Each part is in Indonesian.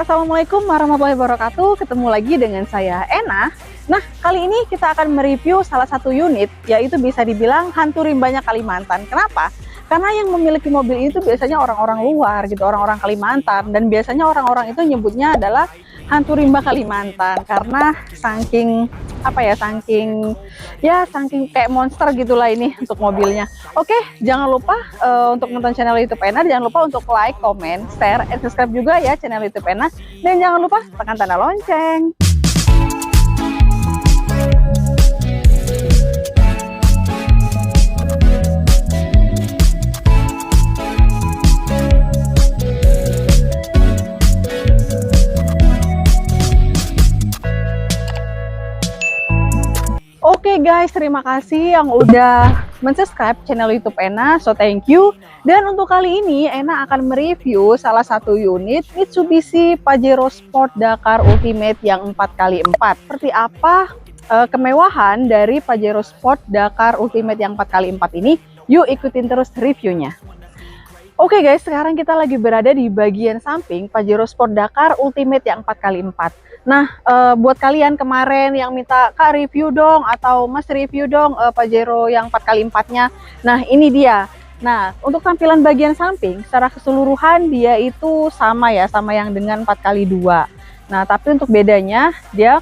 Assalamualaikum warahmatullahi wabarakatuh. Ketemu lagi dengan saya, Ena. Nah, kali ini kita akan mereview salah satu unit, yaitu bisa dibilang hantu rimbanya Kalimantan. Kenapa? Karena yang memiliki mobil itu biasanya orang-orang luar gitu, orang-orang Kalimantan. Dan biasanya orang-orang itu nyebutnya adalah hantu rimba Kalimantan. Karena saking kayak monster gitulah ini untuk mobilnya. Oke, jangan lupa untuk nonton channel YouTube Ena, jangan lupa untuk like, comment, share, and subscribe juga ya channel YouTube Ena, dan jangan lupa tekan tanda lonceng. Oke guys, terima kasih yang udah mensubscribe channel YouTube Ena, so thank you. Dan untuk kali ini Ena akan mereview salah satu unit Mitsubishi Pajero Sport Dakar Ultimate yang 4x4. Seperti apa kemewahan dari Pajero Sport Dakar Ultimate yang 4x4 ini? Yuk ikutin terus reviewnya. Oke guys, sekarang kita lagi berada di bagian samping Pajero Sport Dakar Ultimate yang 4x4. Nah, buat kalian kemarin yang minta Kak review dong atau Mas review dong Pajero yang 4x4-nya. Nah, ini dia. Nah, untuk tampilan bagian samping secara keseluruhan dia itu sama ya, sama yang dengan 4x2. Nah, tapi untuk bedanya dia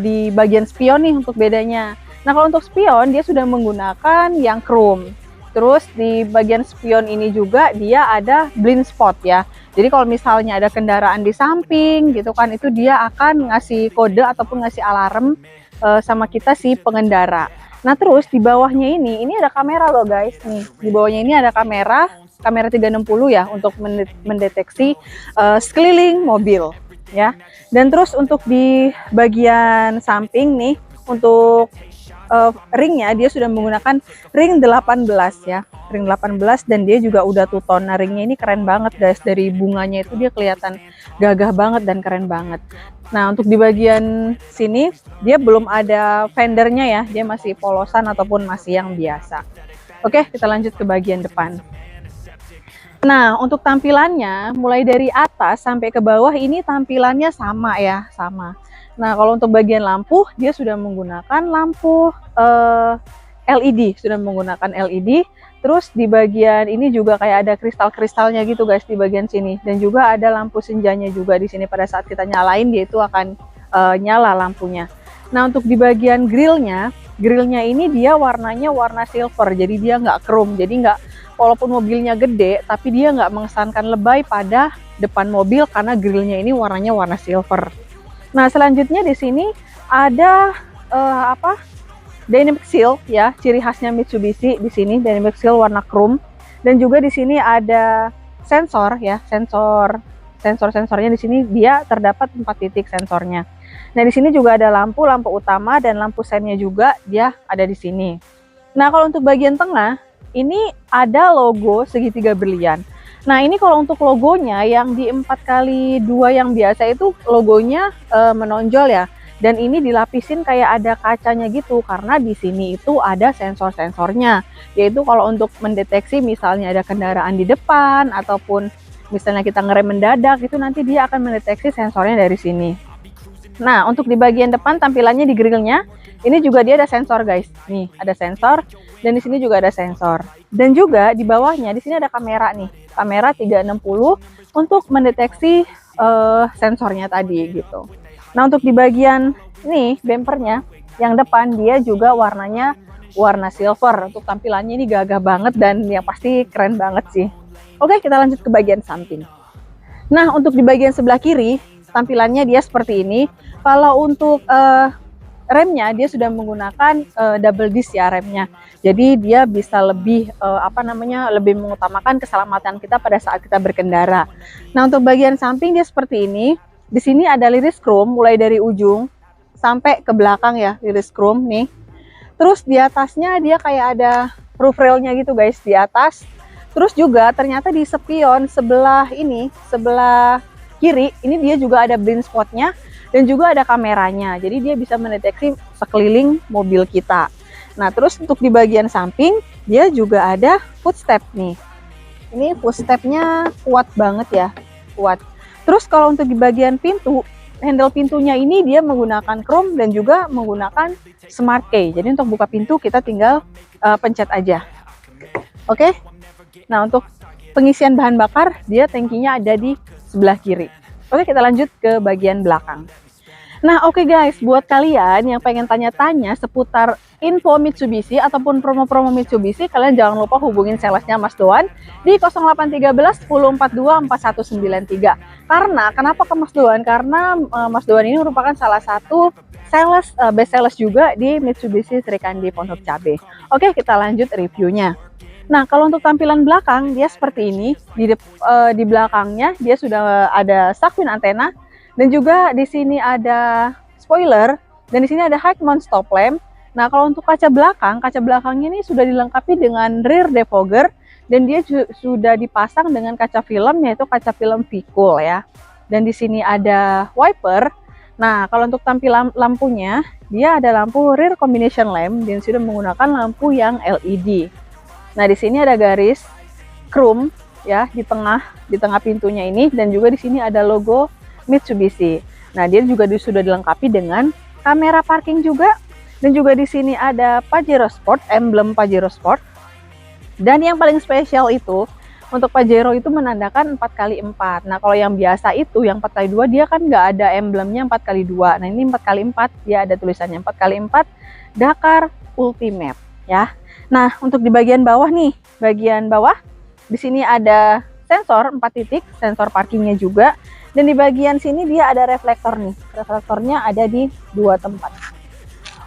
di bagian spion nih untuk bedanya. Nah, kalau untuk spion dia sudah menggunakan yang chrome. Terus di bagian spion ini juga dia ada blind spot ya. Jadi kalau misalnya ada kendaraan di samping gitu kan, itu dia akan ngasih kode ataupun ngasih alarm sama kita si pengendara. Nah terus di bawahnya ini ada kamera loh guys. Nih di bawahnya ini ada kamera 360 ya untuk mendeteksi sekeliling mobil ya. Dan terus untuk di bagian samping nih untuk ringnya dia sudah menggunakan ring 18 ya, ring 18, dan dia juga udah two-tone. Nah ringnya ini keren banget guys, dari bunganya itu dia kelihatan gagah banget dan keren banget. Nah untuk di bagian sini dia belum ada fendernya ya, dia masih polosan ataupun masih yang biasa. Oke, kita lanjut ke bagian depan. Nah untuk tampilannya mulai dari atas sampai ke bawah ini tampilannya sama ya, sama. Nah kalau untuk bagian lampu dia sudah menggunakan lampu LED, sudah menggunakan LED. Terus di bagian ini juga kayak ada kristal-kristalnya gitu guys di bagian sini, dan juga ada lampu senjanya juga di sini. Pada saat kita nyalain dia itu akan nyala lampunya. Nah untuk di bagian grillnya ini dia warnanya warna silver, jadi dia nggak chrome, jadi nggak, walaupun mobilnya gede tapi dia nggak mengesankan lebay pada depan mobil karena grillnya ini warnanya warna silver. Nah selanjutnya di sini ada dynamic seal ya, ciri khasnya Mitsubishi di sini dynamic seal warna chrome. Dan juga di sini ada sensor ya, sensornya di sini dia terdapat 4 titik sensornya. Nah di sini juga ada lampu utama dan lampu sennya juga dia ada di sini. Nah kalau untuk bagian tengah ini ada logo segitiga berlian. Nah ini kalau untuk logonya yang di 4x2 yang biasa itu logonya menonjol ya, dan ini dilapisin kayak ada kacanya gitu karena di sini itu ada sensor-sensornya, yaitu kalau untuk mendeteksi misalnya ada kendaraan di depan ataupun misalnya kita ngerem mendadak itu nanti dia akan mendeteksi sensornya dari sini. Nah untuk di bagian depan tampilannya di grillnya ini juga dia ada sensor guys, nih ada sensor, dan di sini juga ada sensor, dan juga di bawahnya di sini ada kamera nih, kamera 360 untuk mendeteksi sensornya tadi gitu. Nah untuk di bagian nih bempernya yang depan dia juga warnanya warna silver. Untuk tampilannya ini gagah banget dan yang pasti keren banget sih. Oke, kita lanjut ke bagian samping. Nah untuk di bagian sebelah kiri tampilannya dia seperti ini. Kalau untuk remnya dia sudah menggunakan double disc ya remnya, jadi dia bisa lebih lebih mengutamakan keselamatan kita pada saat kita berkendara. Nah untuk bagian samping dia seperti ini. Di sini ada liris chrome mulai dari ujung sampai ke belakang ya, liris chrome nih. Terus di atasnya dia kayak ada roof railnya gitu guys di atas. Terus juga ternyata di spion sebelah kiri ini dia juga ada blind spotnya dan juga ada kameranya, jadi dia bisa mendeteksi sekeliling mobil kita. Nah terus untuk di bagian samping dia juga ada footstep nih. Ini footstepnya kuat banget ya, kuat. Terus kalau untuk di bagian pintu, handle pintunya ini dia menggunakan chrome dan juga menggunakan smart key. Jadi untuk buka pintu kita tinggal pencet aja. Oke. Nah, untuk pengisian bahan bakar, dia tangkinya ada di sebelah kiri. Oke, kita lanjut ke bagian belakang. Nah, oke guys, buat kalian yang pengen tanya-tanya seputar info Mitsubishi ataupun promo-promo Mitsubishi, kalian jangan lupa hubungin salesnya Mas Doan di 0813 1042 4193. Karena, kenapa ke Mas Doan? Karena Mas Doan ini merupakan salah satu sales, best sales juga di Mitsubishi Srikandi Pondok Cabe. Oke, kita lanjut reviewnya. Nah, kalau untuk tampilan belakang, dia seperti ini. Di belakangnya, dia sudah ada shark fin antena. Dan juga di sini ada spoiler, dan di sini ada high mount stop lamp. Nah, kalau untuk kaca belakangnya ini sudah dilengkapi dengan rear defogger, dan dia sudah dipasang dengan kaca film, yaitu kaca film Vicul ya. Dan di sini ada wiper. Nah, kalau untuk tampilan lampunya, dia ada lampu rear combination lamp, dan sudah menggunakan lampu yang LED. Nah, di sini ada garis chrome ya di tengah pintunya ini, dan juga di sini ada logo Mitsubishi. Nah, dia juga sudah dilengkapi dengan kamera parking juga, dan juga di sini ada Pajero Sport, emblem Pajero Sport. Dan yang paling spesial itu untuk Pajero itu menandakan 4x4. Nah, kalau yang biasa itu yang 4x2 dia kan nggak ada emblemnya 4x2. Nah, ini 4x4 dia ada tulisannya 4x4 Dakar Ultimate ya. Nah, untuk di bagian bawah nih, di sini ada sensor 4 titik, sensor parkingnya juga. Dan di bagian sini dia ada reflektor nih. Reflektornya ada di 2 tempat.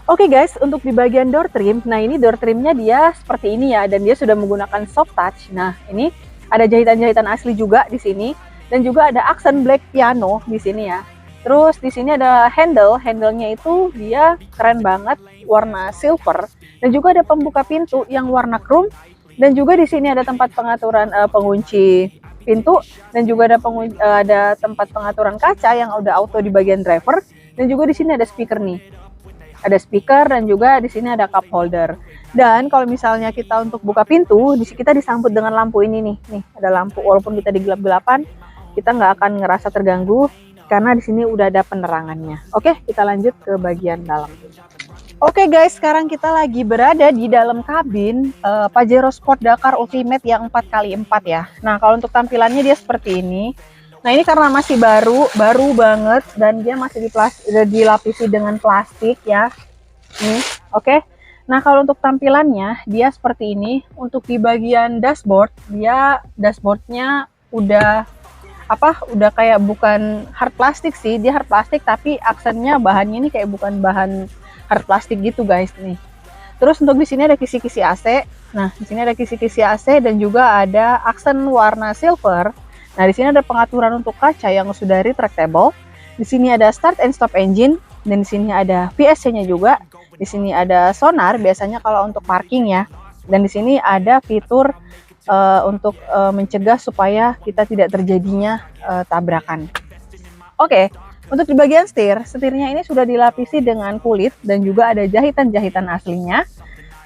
Oke guys, untuk di bagian door trim, nah ini door trimnya dia seperti ini ya, dan dia sudah menggunakan soft touch. Nah, ini ada jahitan-jahitan asli juga di sini, dan juga ada aksen black piano di sini ya. Terus di sini ada handle-nya itu dia keren banget, warna silver, dan juga ada pembuka pintu yang warna chrome, dan juga di sini ada tempat pengaturan pengunci pintu, dan juga ada tempat pengaturan kaca yang udah auto di bagian driver, dan juga di sini ada speaker nih. Ada speaker, dan juga di sini ada cup holder. Dan kalau misalnya kita untuk buka pintu, kita disambut dengan lampu ini nih. Nih, ada lampu, walaupun kita di gelap-gelapan, kita nggak akan ngerasa terganggu karena di sini udah ada penerangannya. Oke, kita lanjut ke bagian dalam. Oke guys, sekarang kita lagi berada di dalam kabin Pajero Sport Dakar Ultimate yang 4x4 ya. Nah, kalau untuk tampilannya dia seperti ini. Nah, ini karena masih baru banget, dan dia masih dilapisi dengan plastik ya. Nih, oke. Nah, kalau untuk tampilannya dia seperti ini. Untuk di bagian dashboard, dashboardnya udah kayak bukan hard plastik sih, dia hard plastik tapi aksennya bahannya ini kayak bukan bahan hard plastik gitu guys nih. Terus untuk di sini ada kisi-kisi AC. Nah, di sini ada kisi-kisi AC dan juga ada aksen warna silver. Nah, di sini ada pengaturan untuk kaca yang sudah retractable. Di sini ada start and stop engine, dan di sini ada VSC-nya juga. Di sini ada sonar biasanya kalau untuk parking ya. Dan di sini ada fitur untuk mencegah supaya kita tidak terjadinya tabrakan. Oke. Untuk di bagian setirnya ini sudah dilapisi dengan kulit, dan juga ada jahitan-jahitan aslinya.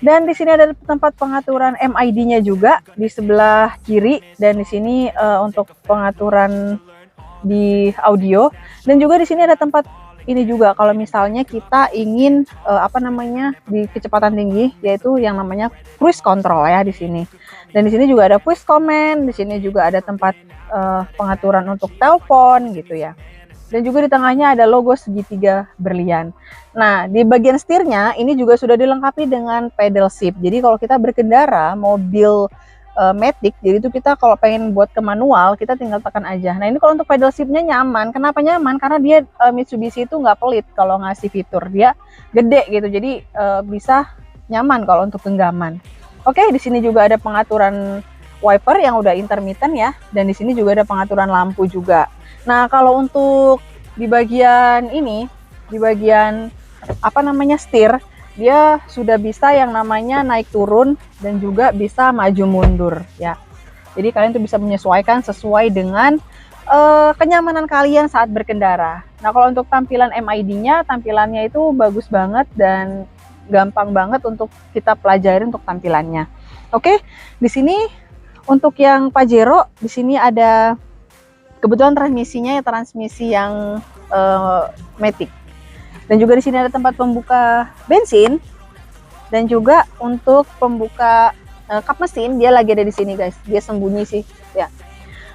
Dan di sini ada tempat pengaturan MID-nya juga di sebelah kiri, dan di sini untuk pengaturan di audio. Dan juga di sini ada tempat ini juga kalau misalnya kita ingin di kecepatan tinggi, yaitu yang namanya cruise control ya di sini. Dan di sini juga ada voice command, di sini juga ada tempat pengaturan untuk telepon gitu ya. Dan juga di tengahnya ada logo segitiga berlian. Nah, di bagian setirnya ini juga sudah dilengkapi dengan pedal shift. Jadi kalau kita berkendara mobil Matic, jadi itu kita kalau pengen buat ke manual, kita tinggal tekan aja. Nah, ini kalau untuk pedal shiftnya nyaman. Kenapa nyaman? Karena dia Mitsubishi itu nggak pelit kalau ngasih fitur. Dia gede gitu, jadi bisa nyaman kalau untuk genggaman. Oke, di sini juga ada pengaturan wiper yang udah intermittent ya. Dan di sini juga ada pengaturan lampu juga. Nah, kalau untuk di bagian ini, di bagian setir, dia sudah bisa yang namanya naik turun dan juga bisa maju mundur ya. Jadi kalian tuh bisa menyesuaikan sesuai dengan kenyamanan kalian saat berkendara. Nah, kalau untuk tampilan MID-nya, tampilannya itu bagus banget dan gampang banget untuk kita pelajari untuk tampilannya. Oke, di sini untuk yang Pajero, di sini ada Kebetulan transmisinya ya transmisi yang matic. Dan juga di sini ada tempat pembuka bensin dan juga untuk pembuka kap mesin dia lagi ada di sini guys. Dia sembunyi sih ya.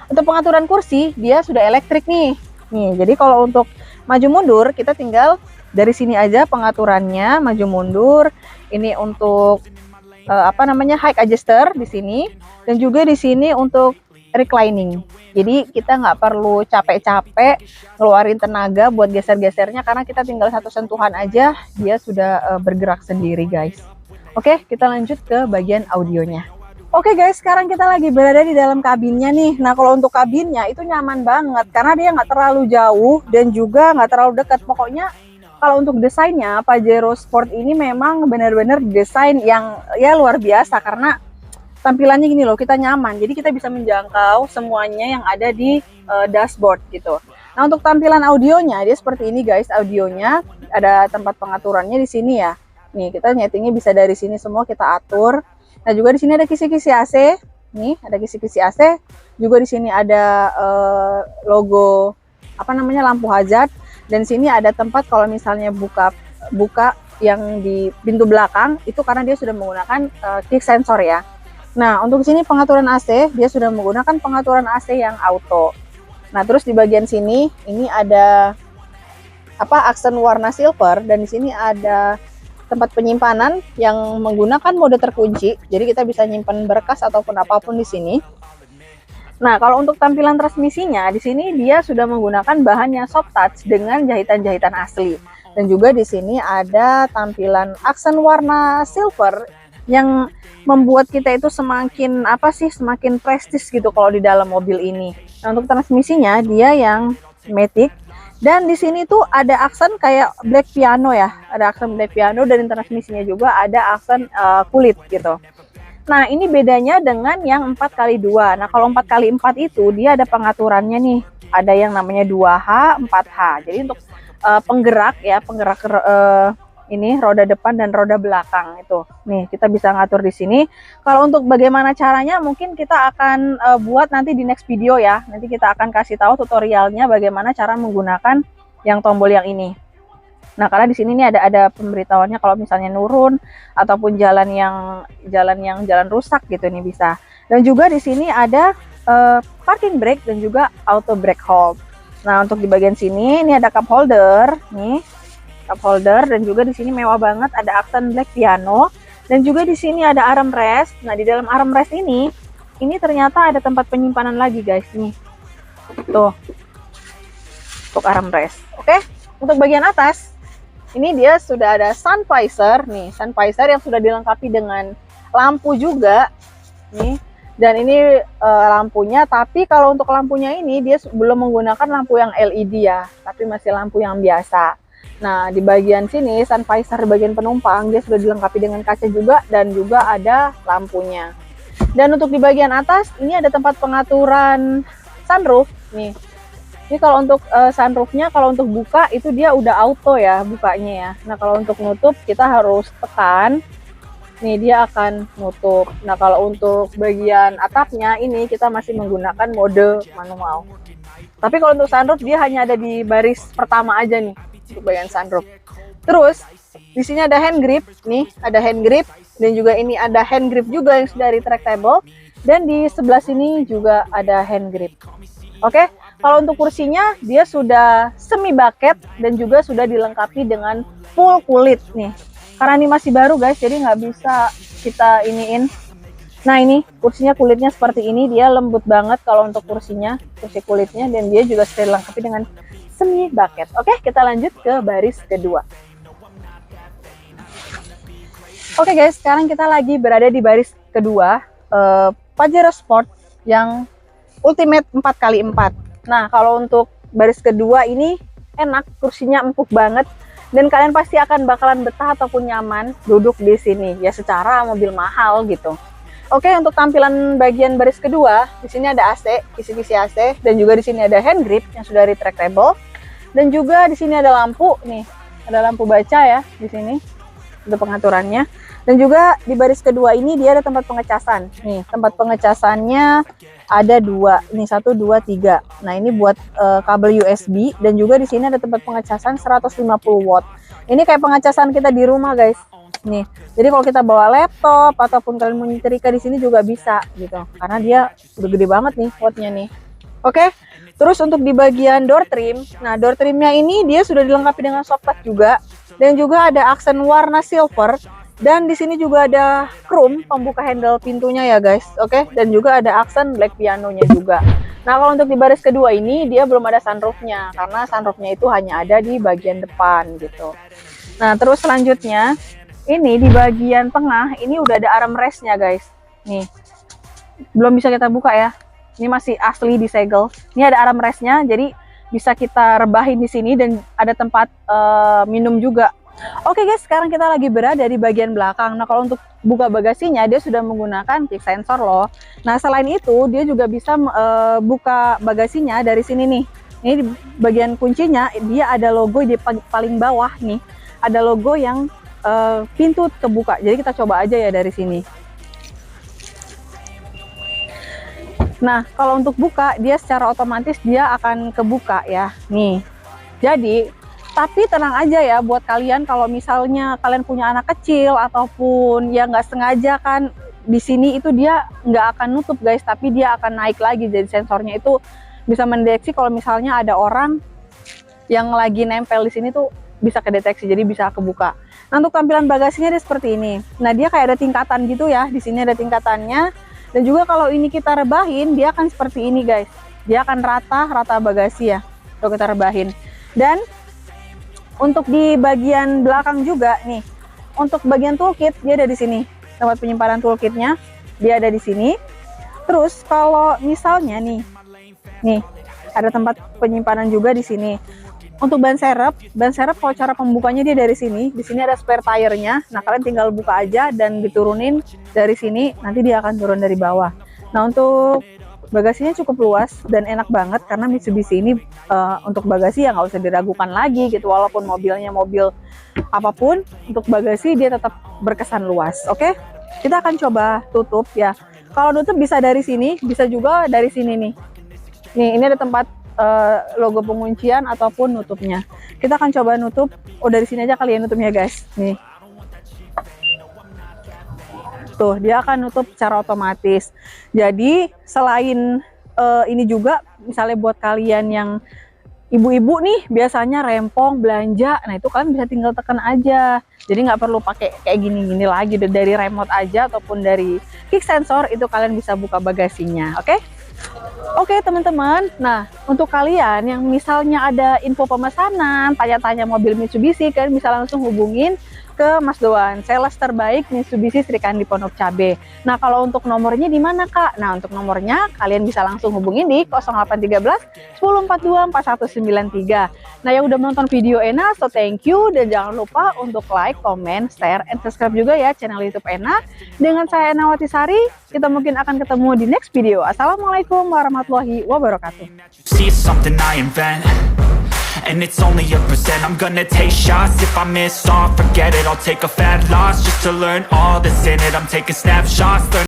Untuk pengaturan kursi dia sudah elektrik nih. Jadi kalau untuk maju mundur kita tinggal dari sini aja pengaturannya maju mundur. Ini untuk height adjuster di sini dan juga di sini untuk reclining. Jadi kita nggak perlu capek-capek ngeluarin tenaga buat geser-gesernya karena kita tinggal satu sentuhan aja dia sudah bergerak sendiri guys. Oke, kita lanjut ke bagian audionya. Oke guys, sekarang kita lagi berada di dalam kabinnya nih. Nah kalau untuk kabinnya itu nyaman banget karena dia nggak terlalu jauh dan juga nggak terlalu dekat. Pokoknya kalau untuk desainnya Pajero Sport ini memang benar-benar desain yang ya luar biasa karena tampilannya gini loh, kita nyaman. Jadi kita bisa menjangkau semuanya yang ada di dashboard gitu. Nah untuk tampilan audionya dia seperti ini guys. Audionya ada tempat pengaturannya di sini ya. Nih kita nyetingnya bisa dari sini semua kita atur. Nah juga di sini ada kisi-kisi AC. Nih ada kisi-kisi AC. Juga di sini ada logo lampu hazard. Dan sini ada tempat kalau misalnya buka yang di pintu belakang itu karena dia sudah menggunakan kick sensor ya. Nah untuk sini pengaturan AC dia sudah menggunakan pengaturan AC yang auto. Nah terus di bagian sini ini ada aksen warna silver dan di sini ada tempat penyimpanan yang menggunakan mode terkunci. Jadi kita bisa nyimpan berkas ataupun apapun di sini. Nah kalau untuk tampilan transmisinya di sini dia sudah menggunakan bahan yang soft touch dengan jahitan-jahitan asli. Dan juga di sini ada tampilan aksen warna silver yang membuat kita itu semakin semakin prestis gitu kalau di dalam mobil ini. Nah untuk transmisinya dia yang matic dan di sini tuh ada aksen kayak black piano ya, ada aksen black piano dan transmisinya juga ada aksen kulit gitu. Nah ini bedanya dengan yang 4x2. Nah kalau 4x4 itu dia ada pengaturannya nih, ada yang namanya 2H, 4H. Jadi untuk penggerak ini roda depan dan roda belakang itu. Nih, kita bisa ngatur di sini. Kalau untuk bagaimana caranya mungkin kita akan buat nanti di next video ya. Nanti kita akan kasih tahu tutorialnya bagaimana cara menggunakan yang tombol yang ini. Nah, karena di sini nih ada pemberitahuannya kalau misalnya nurun ataupun jalan rusak gitu nih bisa. Dan juga di sini ada parking brake dan juga auto brake hold. Nah, untuk di bagian sini ini ada cup holder nih. Cup holder dan juga di sini mewah banget ada aksen black piano dan juga di sini ada armrest. Nah di dalam armrest ini ternyata ada tempat penyimpanan lagi guys nih tuh untuk armrest. Oke untuk bagian atas ini dia sudah ada sun visor nih, sun visor yang sudah dilengkapi dengan lampu juga nih. Dan ini lampunya, tapi kalau untuk lampunya ini dia belum menggunakan lampu yang LED ya, tapi masih lampu yang biasa. Nah, di bagian sini, sun visor bagian penumpang, dia sudah dilengkapi dengan kaca juga dan juga ada lampunya. Dan untuk di bagian atas, ini ada tempat pengaturan sunroof. Nih, ini kalau untuk sunroofnya, kalau untuk buka itu dia udah auto ya bukanya ya. Nah, kalau untuk nutup kita harus tekan. Nih, dia akan nutup. Nah, kalau untuk bagian atapnya ini kita masih menggunakan mode manual. Tapi kalau untuk sunroof dia hanya ada di baris pertama aja nih. Untuk bagian sunroof. Terus di sini ada hand grip, nih ada hand grip dan juga ini ada hand grip juga yang sudah retractable dan di sebelah sini juga ada hand grip. Oke, kalau untuk kursinya dia sudah semi bucket dan juga sudah dilengkapi dengan full kulit nih. Karena ini masih baru guys, jadi nggak bisa kita iniin. Nah ini kursinya kulitnya seperti ini, dia lembut banget kalau untuk kursinya, kursi kulitnya dan dia juga sudah dilengkapi dengan semi bucket. Oke, kita lanjut ke baris kedua. Oke guys, sekarang kita lagi berada di baris kedua Pajero Sport yang Ultimate 4x4. Nah, kalau untuk baris kedua ini enak, kursinya empuk banget dan kalian pasti akan bakalan betah ataupun nyaman duduk di sini ya secara mobil mahal gitu. Oke, untuk tampilan bagian baris kedua, di sini ada AC, kisi-kisi AC dan juga di sini ada hand grip yang sudah retractable. Dan juga di sini ada lampu nih, ada lampu baca ya di sini. untuk pengaturannya. Dan juga di baris kedua ini dia ada tempat pengecasan. Nih, tempat pengecasannya ada 2. Ini 1, 2, 3. Nah, ini buat kabel USB dan juga di sini ada tempat pengecasan 150 watt. Ini kayak pengecasan kita di rumah, guys. Nih. Jadi kalau kita bawa laptop ataupun kalian mau nyetrika di sini juga bisa gitu. Karena dia udah gede banget nih wattnya nih. Oke. Terus untuk di bagian door trim, nah door trimnya ini dia sudah dilengkapi dengan soft touch juga, dan juga ada aksen warna silver, dan di sini juga ada chrome pembuka handle pintunya ya guys, oke, dan juga ada aksen black pianonya juga. Nah kalau untuk di baris kedua ini dia belum ada sunroofnya, karena sunroofnya itu hanya ada di bagian depan gitu. Nah terus selanjutnya ini di bagian tengah ini udah ada armrestnya guys, nih belum bisa kita buka ya. Ini masih asli disegel. Ini ada armrestnya, jadi bisa kita rebahin di sini dan ada tempat minum juga. Oke guys, sekarang kita lagi berada di bagian belakang. Nah kalau untuk buka bagasinya dia sudah menggunakan kick sensor loh. Nah selain itu dia juga bisa buka bagasinya dari sini nih. Ini di bagian kuncinya dia ada logo di paling bawah nih. Ada logo yang pintu kebuka. Jadi kita coba aja ya dari sini. Nah, kalau untuk buka, dia secara otomatis dia akan kebuka ya. Nih. Jadi, tapi tenang aja ya buat kalian kalau misalnya kalian punya anak kecil ataupun ya nggak sengaja kan di sini itu dia nggak akan nutup guys, tapi dia akan naik lagi. Jadi sensornya itu bisa mendeteksi kalau misalnya ada orang yang lagi nempel di sini tuh bisa kedeteksi, jadi bisa kebuka. Nah, untuk tampilan bagasinya dia seperti ini. Nah, dia kayak ada tingkatan gitu ya. Di sini ada tingkatannya. Dan juga kalau ini kita rebahin, dia akan seperti ini guys. Dia akan rata bagasi ya, kalau kita rebahin. Dan untuk di bagian belakang juga nih, untuk bagian toolkit dia ada di sini. Tempat penyimpanan toolkitnya dia ada di sini. Terus kalau misalnya nih ada tempat penyimpanan juga di sini. Untuk ban serep kalau cara pembukanya dia dari sini. Di sini ada spare tire-nya. Nah, kalian tinggal buka aja dan diturunin dari sini, nanti dia akan turun dari bawah. Nah, untuk bagasinya cukup luas dan enak banget karena Mitsubishi ini untuk bagasi ya nggak usah diragukan lagi gitu. Walaupun mobilnya mobil apapun, untuk bagasi dia tetap berkesan luas. Oke? Kita akan coba tutup ya. Kalau nutup bisa dari sini, bisa juga dari sini nih. Nih, ini ada tempat logo penguncian ataupun nutupnya. Kita akan coba nutup. Oh, dari sini aja kalian nutupnya guys. Nih. Tuh, dia akan nutup secara otomatis. Jadi, selain ini juga misalnya buat kalian yang ibu-ibu nih biasanya rempong belanja, nah itu kalian bisa tinggal tekan aja. Jadi nggak perlu pakai kayak gini-gini lagi, dari remote aja ataupun dari kick sensor itu kalian bisa buka bagasinya. Oke teman-teman, nah untuk kalian yang misalnya ada info pemesanan, tanya-tanya mobil Mitsubishi, kalian bisa langsung hubungin ke Mas Doan, sales terbaik Mitsubishi Srikandi Pondok Cabe. Nah kalau untuk nomornya di mana Kak? Nah untuk nomornya kalian bisa langsung hubungin di 0813 1042 4193. Nah yang udah menonton video Ena, so thank you, dan jangan lupa untuk like, comment, share, and subscribe juga ya channel YouTube Ena. Dengan saya Enawati Sari, kita mungkin akan ketemu di next video. Assalamualaikum warahmatullahi wabarakatuh. See something I invent, and it's only a percent. I'm gonna take shots. If I miss all, forget it. I'll take a fat loss just to learn all that's in it. I'm taking snapshots, learn